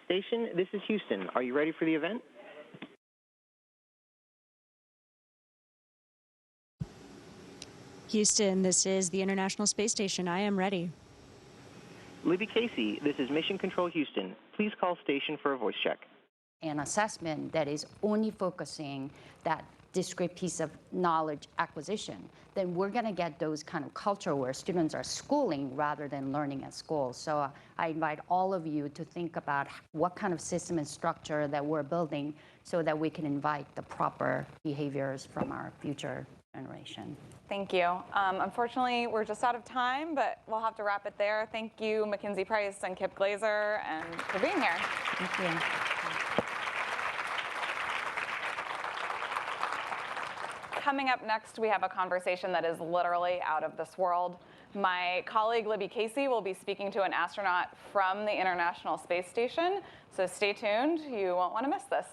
Station. This is Houston. Are you ready for the event? Houston, this is the International Space Station. I am ready. Libby Casey, this is Mission Control Houston. Please call station for a voice check. An assessment that is only focusing that discrete piece of knowledge acquisition, then we're going to get those kind of culture where students are schooling rather than learning at school. So I invite all of you to think about what kind of system and structure that we're building so that we can invite the proper behaviors from our future generation. Thank you. Unfortunately, we're just out of time, but we'll have to wrap it there. Thank you, Mackenzie Price and Kip Glazer, and for being here. Thank you. Coming up next, we have a conversation that is literally out of this world. My colleague Libby Casey will be speaking to an astronaut from the International Space Station, so stay tuned. You won't want to miss this.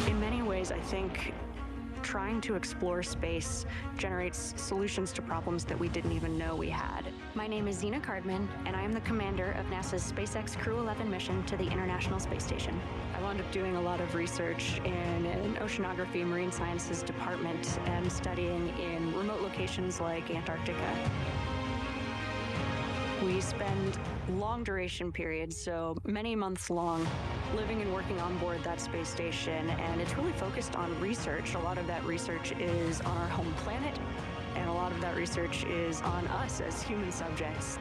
In many ways, I think trying to explore space generates solutions to problems that we didn't even know we had. My name is Zena Cardman, and I am the commander of NASA's SpaceX Crew 11 mission to the International Space Station. I wound up doing a lot of research in an oceanography marine sciences department and studying in remote locations like Antarctica. We spend long duration periods, so many months long, living and working on board that space station, and it's really focused on research. A lot of that research is on our home planet, and a lot of that research is on us as human subjects.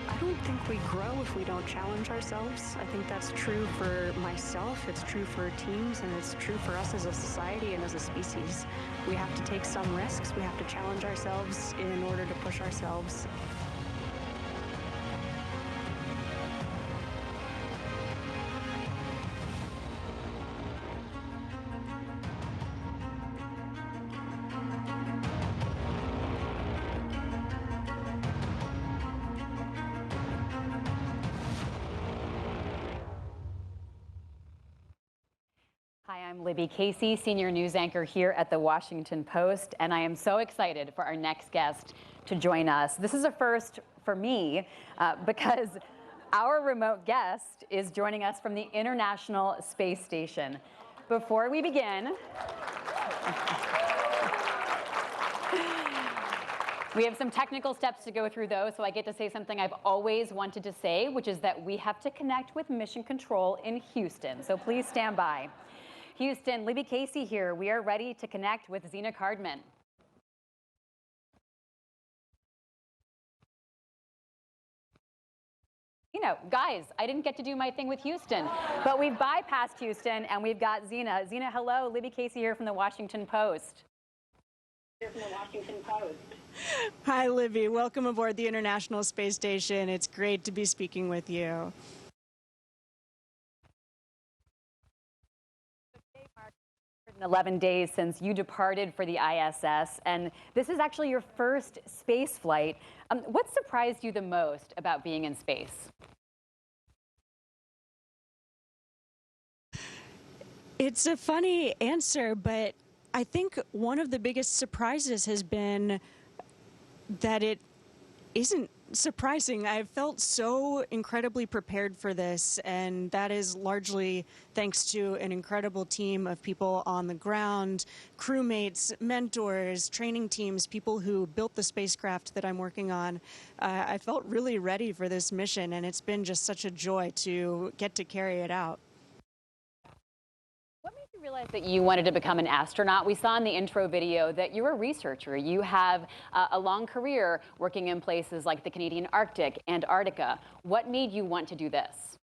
I don't think we grow if we don't challenge ourselves. I think that's true for myself, it's true for teams, and it's true for us as a society and as a species. We have to take some risks, we have to challenge ourselves in order to push ourselves. Hi, I'm Libby Casey, senior news anchor here at the Washington Post, and I am so excited for our next guest to join us. This is a first for me because our remote guest is joining us from the International Space Station. Before we begin, we have some technical steps to go through, though, so I get to say something I've always wanted to say, which is that we have to connect with Mission Control in Houston, so please stand by. Houston, Libby Casey here. We are ready to connect with Zena Cardman. You know, guys, I didn't get to do my thing with Houston, but we've bypassed Houston and we've got Zena. Zena, hello. Libby Casey here from the Washington Post. Hi, Libby. Welcome aboard the International Space Station. It's great to be speaking with you. 11 days since you departed for the ISS, and this is actually your first space flight. What surprised you the most about being in space? It's a funny answer, but I think one of the biggest surprises has been that it isn't surprising. I've felt so incredibly prepared for this, and that is largely thanks to an incredible team of people on the ground, crewmates, mentors, training teams, people who built the spacecraft that I'm working on. I felt really ready for this mission, and it's been just such a joy to get to carry it out. What made you realize that you wanted to become an astronaut? We saw in the intro video that you're a researcher. You have a long career working in places like the Canadian Arctic, Antarctica. What made you want to do this?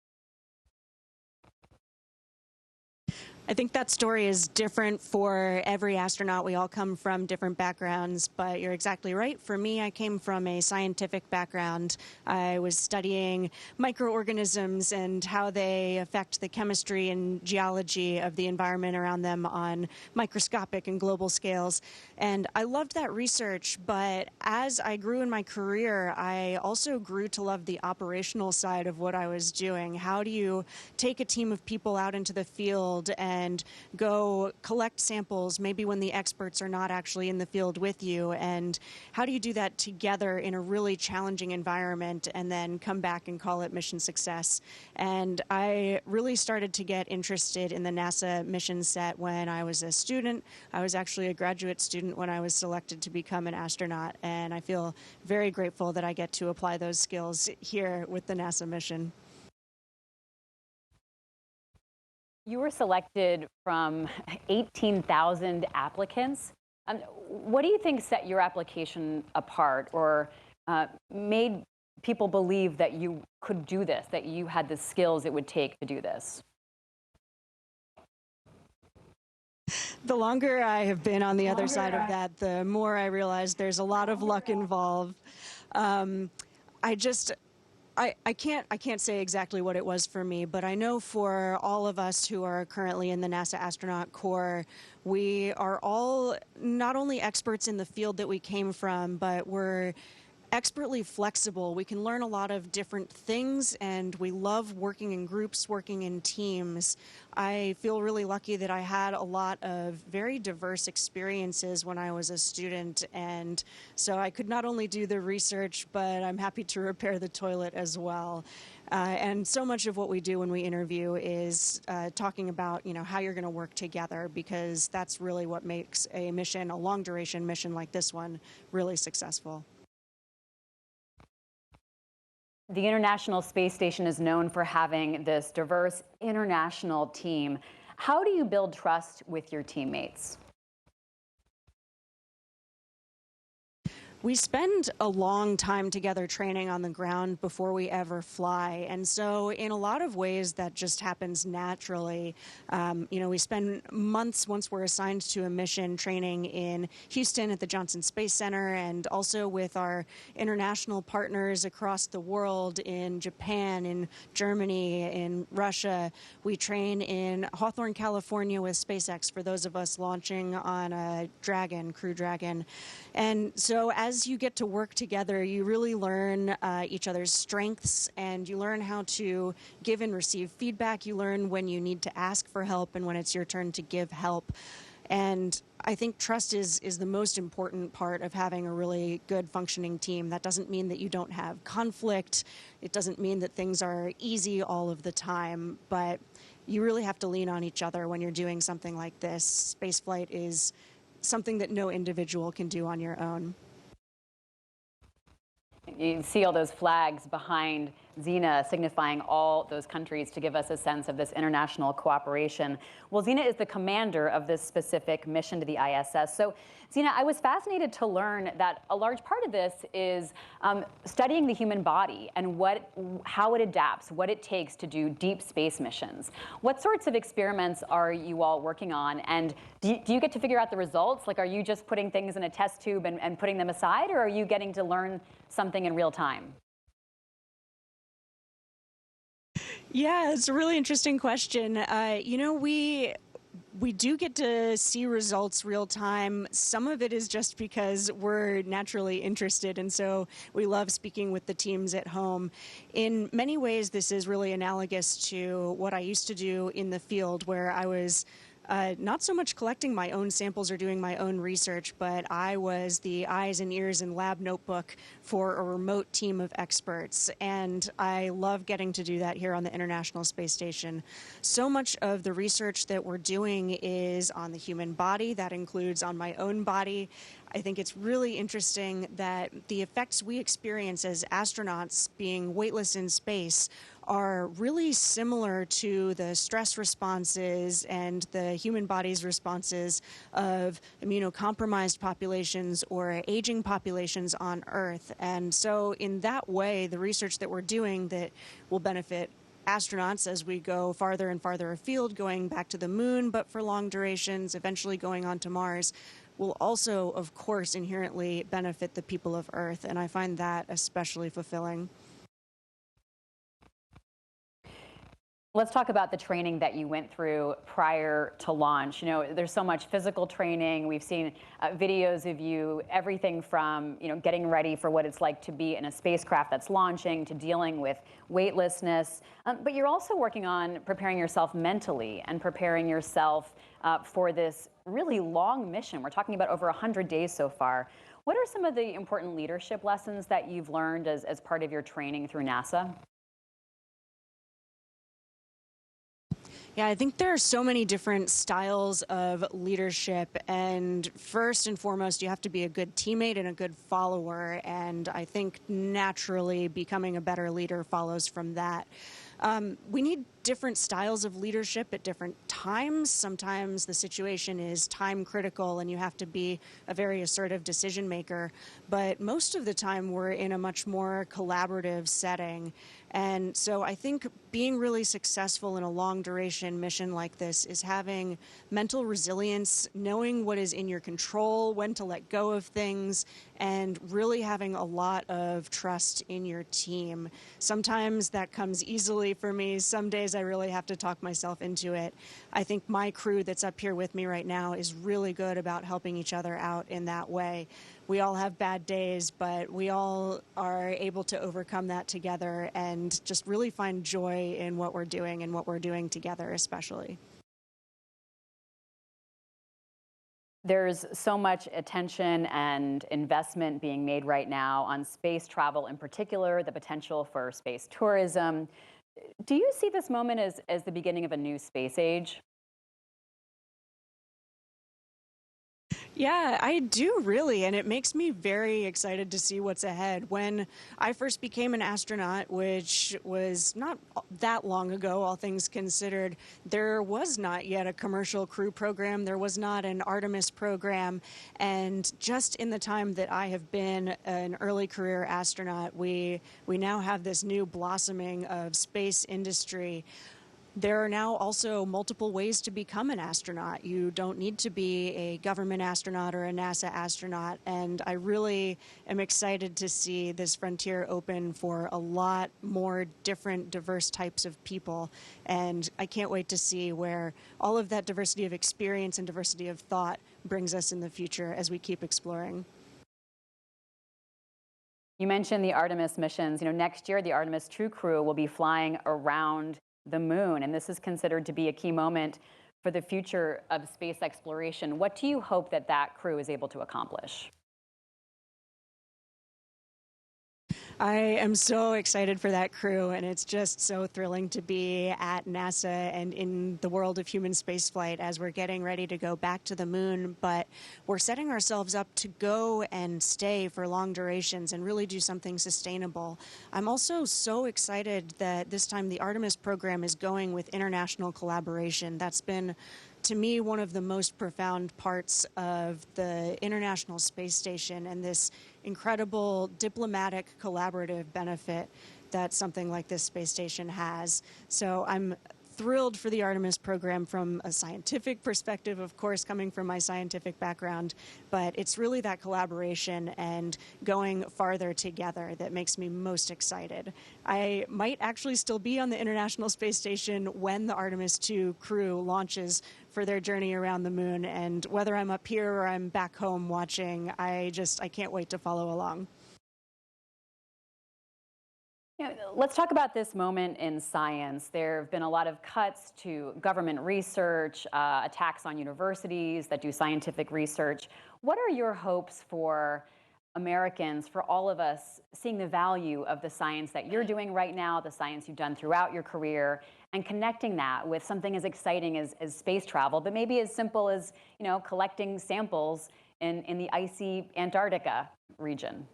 I think that story is different for every astronaut. We all come from different backgrounds, but you're exactly right. For me, I came from a scientific background. I was studying microorganisms and how they affect the chemistry and geology of the environment around them on microscopic and global scales. And I loved that research, but as I grew in my career, I also grew to love the operational side of what I was doing. How do you take a team of people out into the field and and go collect samples, maybe when the experts are not actually in the field with you, and how do you do that together in a really challenging environment and then come back and call it mission success? And I really started to get interested in the NASA mission set when I was a student. I was actually a graduate student when I was selected to become an astronaut, and I feel very grateful that I get to apply those skills here with the NASA mission. You were selected from 18,000 applicants. What do you think set your application apart or made people believe that you could do this, that you had the skills it would take to do this? The longer I have been on the other side of that, the more I realize there's a lot of luck involved. I can't say exactly what it was for me, but I know for all of us who are currently in the NASA Astronaut Corps, we are all not only experts in the field that we came from, but we're expertly flexible. We can learn a lot of different things, and we love working in groups, working in teams. I feel really lucky that I had a lot of very diverse experiences when I was a student, and so I could not only do the research, but I'm happy to repair the toilet as well. And so much of what we do when we interview is talking about, how you're going to work together, because that's really what makes a mission, a long-duration mission like this one, really successful. The International Space Station is known for having this diverse international team. How do you build trust with your teammates? We spend a long time together training on the ground before we ever fly. And so in a lot of ways that just happens naturally. We spend months once we're assigned to a mission training in Houston at the Johnson Space Center, and also with our international partners across the world in Japan, in Germany, in Russia. We train in Hawthorne, California with SpaceX for those of us launching on a Dragon, Crew Dragon. And so as you get to work together, you really learn each other's strengths, and you learn how to give and receive feedback. You learn when you need to ask for help and when it's your turn to give help. And I think trust is the most important part of having a really good functioning team. That doesn't mean that you don't have conflict. It doesn't mean that things are easy all of the time, but you really have to lean on each other when you're doing something like this. Spaceflight is something that no individual can do on your own. You see all those flags behind Zena signifying all those countries to give us a sense of this international cooperation. Well, Zena is the commander of this specific mission to the ISS. So, Zena, I was fascinated to learn that a large part of this is studying the human body and how it adapts, what it takes to do deep space missions. What sorts of experiments are you all working on? And do you get to figure out the results? Like, are you just putting things in a test tube and putting them aside, or are you getting to learn something in real time? Yeah, it's a really interesting question. We do get to see results real time. Some of it is just because we're naturally interested, and so we love speaking with the teams at home. In many ways, this is really analogous to what I used to do in the field, where I was not so much collecting my own samples or doing my own research, but I was the eyes and ears and lab notebook for a remote team of experts. And I love getting to do that here on the International Space Station. So much of the research that we're doing is on the human body. That includes on my own body. I think it's really interesting that the effects we experience as astronauts being weightless in space are really similar to the stress responses and the human body's responses of immunocompromised populations or aging populations on Earth. And so in that way, the research that we're doing that will benefit astronauts as we go farther and farther afield, going back to the moon, but for long durations, eventually going on to Mars, will also, of course, inherently benefit the people of Earth. And I find that especially fulfilling. Let's talk about the training that you went through prior to launch. You know, there's so much physical training. We've seen videos of you, everything from, you know, getting ready for what it's like to be in a spacecraft that's launching to dealing with weightlessness. But you're also working on preparing yourself mentally and preparing yourself for this really long mission. We're talking about over 100 days so far. What are some of the important leadership lessons that you've learned as part of your training through NASA? Yeah, I think there are so many different styles of leadership. And first and foremost, you have to be a good teammate and a good follower. And I think naturally becoming a better leader follows from that. We need different styles of leadership at different times. Sometimes the situation is time critical and you have to be a very assertive decision maker. But most of the time we're in a much more collaborative setting. And so I think being really successful in a long duration mission like this is having mental resilience, knowing what is in your control, when to let go of things, and really having a lot of trust in your team. Sometimes that comes easily for me. Some days I really have to talk myself into it. I think my crew that's up here with me right now is really good about helping each other out in that way. We all have bad days, but we all are able to overcome that together and just really find joy in what we're doing and what we're doing together, especially. There's so much attention and investment being made right now on space travel, in particular, the potential for space tourism. Do you see this moment as the beginning of a new space age? Yeah, I do really, and it makes me very excited to see what's ahead. When I first became an astronaut, which was not that long ago, all things considered, there was not yet a commercial crew program. There was not an Artemis program. And just in the time that I have been an early career astronaut, we now have this new blossoming of space industry. There are now also multiple ways to become an astronaut. You don't need to be a government astronaut or a NASA astronaut. And I really am excited to see this frontier open for a lot more different, diverse types of people. And I can't wait to see where all of that diversity of experience and diversity of thought brings us in the future as we keep exploring. You mentioned the Artemis missions. You know, next year, the Artemis 2 crew will be flying around the moon, and this is considered to be a key moment for the future of space exploration. What do you hope that that crew is able to accomplish? I am so excited for that crew, and it's just so thrilling to be at NASA and in the world of human spaceflight as we're getting ready to go back to the moon. But we're setting ourselves up to go and stay for long durations and really do something sustainable. I'm also so excited that this time the Artemis program is going with international collaboration. That's been, to me, one of the most profound parts of the International Space Station and this incredible diplomatic collaborative benefit that something like this space station has. So I'm thrilled for the Artemis program from a scientific perspective, of course, coming from my scientific background, but it's really that collaboration and going farther together that makes me most excited. I might actually still be on the International Space Station when the Artemis 2 crew launches for their journey around the moon, and whether I'm up here or I'm back home watching, I can't wait to follow along. Let's talk about this moment in science. There have been a lot of cuts to government research, attacks on universities that do scientific research. What are your hopes for Americans, for all of us, seeing the value of the science that you're doing right now, the science you've done throughout your career, and connecting that with something as exciting as space travel, but maybe as simple as, you know, collecting samples in the icy Antarctica region?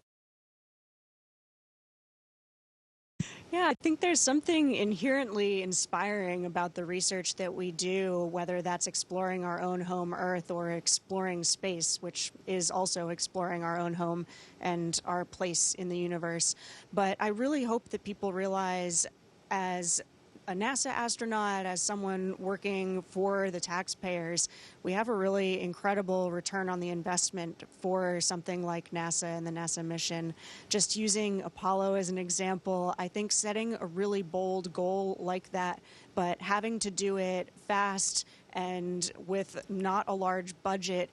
Yeah, I think there's something inherently inspiring about the research that we do, whether that's exploring our own home Earth or exploring space, which is also exploring our own home and our place in the universe. But I really hope that people realize, as a NASA astronaut, as someone working for the taxpayers, we have a really incredible return on the investment for something like NASA and the NASA mission. Just using Apollo as an example, I think setting a really bold goal like that, but having to do it fast and with not a large budget,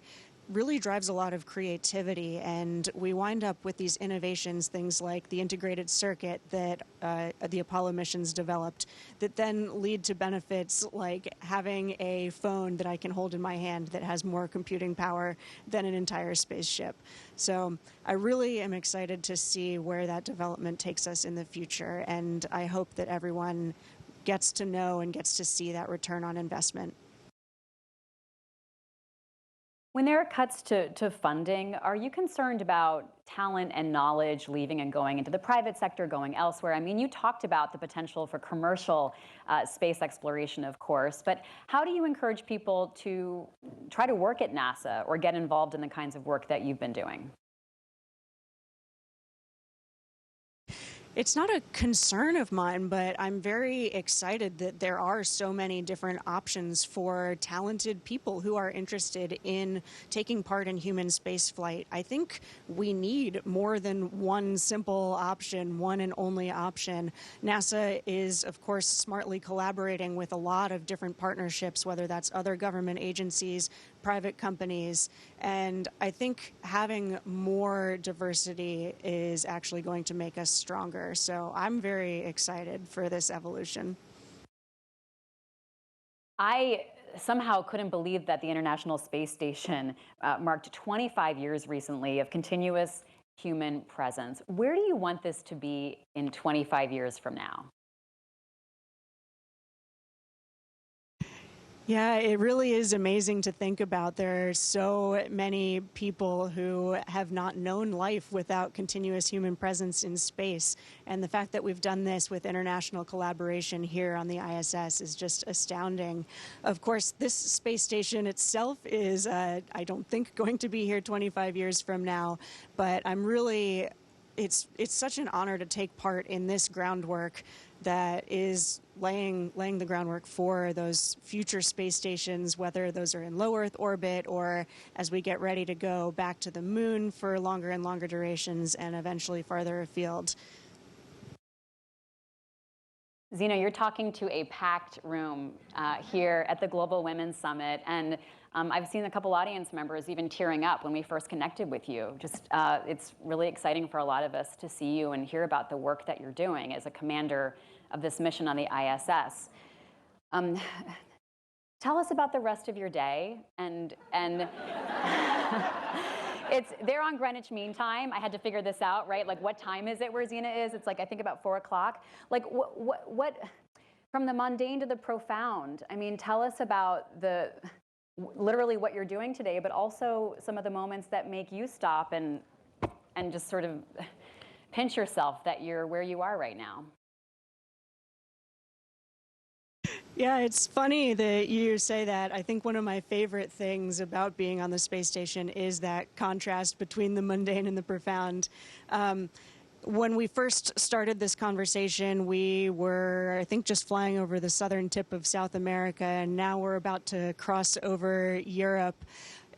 really drives a lot of creativity, and we wind up with these innovations, things like the integrated circuit that the Apollo missions developed, that then lead to benefits like having a phone that I can hold in my hand that has more computing power than an entire spaceship. So I really am excited to see where that development takes us in the future, and I hope that everyone gets to know and gets to see that return on investment. When there are cuts to funding, are you concerned about talent and knowledge leaving and going into the private sector, going elsewhere? I mean, you talked about the potential for commercial space exploration, of course, but how do you encourage people to try to work at NASA or get involved in the kinds of work that you've been doing? It's not a concern of mine, but I'm very excited that there are so many different options for talented people who are interested in taking part in human spaceflight. I think we need more than one simple option, one and only option. NASA is, of course, smartly collaborating with a lot of different partnerships, whether that's other government agencies, private companies, and I think having more diversity is actually going to make us stronger. So I'm very excited for this evolution. I somehow couldn't believe that the International Space Station marked 25 years recently of continuous human presence. Where do you want this to be in 25 years from now? Yeah, it really is amazing to think about. There are so many people who have not known life without continuous human presence in space. And the fact that we've done this with international collaboration here on the ISS is just astounding. Of course, this space station itself is, I don't think, going to be here 25 years from now. But I'm really, it's such an honor to take part in this groundwork that is laying the groundwork for those future space stations, whether those are in low Earth orbit or as we get ready to go back to the moon for longer and longer durations and eventually farther afield. Zena, you're talking to a packed room here at the Global Women's Summit, and I've seen a couple audience members even tearing up when we first connected with you. Just, it's really exciting for a lot of us to see you and hear about the work that you're doing as a commander of this mission on the ISS. Tell us about the rest of your day, and they're on Greenwich Mean Time. I had to figure this out, right? Like, what time is it where Zena is? It's like, I think about 4 o'clock. Like, what, from the mundane to the profound? I mean, tell us about literally what you're doing today, but also some of the moments that make you stop and just sort of pinch yourself that you're where you are right now. Yeah, it's funny that you say that. I think one of my favorite things about being on the space station is that contrast between the mundane and the profound. When we first started this conversation, we were, I think, just flying over the southern tip of South America, and now we're about to cross over Europe.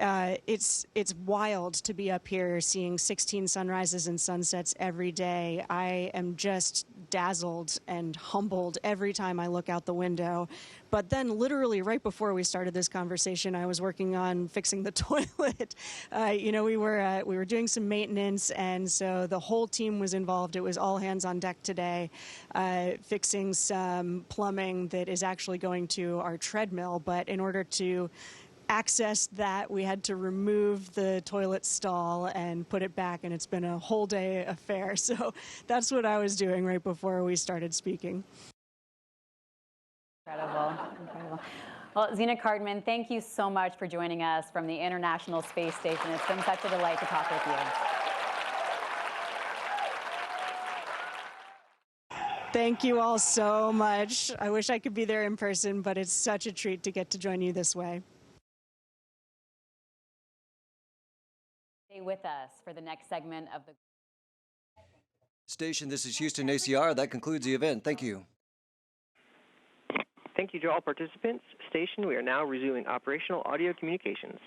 It's wild to be up here seeing 16 sunrises and sunsets every day. I am just dazzled and humbled every time I look out the window. But then literally right before we started this conversation, I was working on fixing the toilet. We were doing some maintenance, and so the whole team was involved. It was all hands on deck today, fixing some plumbing that is actually going to our treadmill. But in order to access that, we had to remove the toilet stall and put it back, and it's been a whole day affair. So that's what I was doing right before we started speaking. Incredible. Well, Zena Cardman, thank you so much for joining us from the International Space Station. It's been such a delight to talk with you. Thank you all so much. I wish I could be there in person, but it's such a treat to get to join you this way. Stay with us for the next segment of the Station, this is Houston ACR. That concludes the event. Thank you. Thank you to all participants. Station, we are now resuming operational audio communications.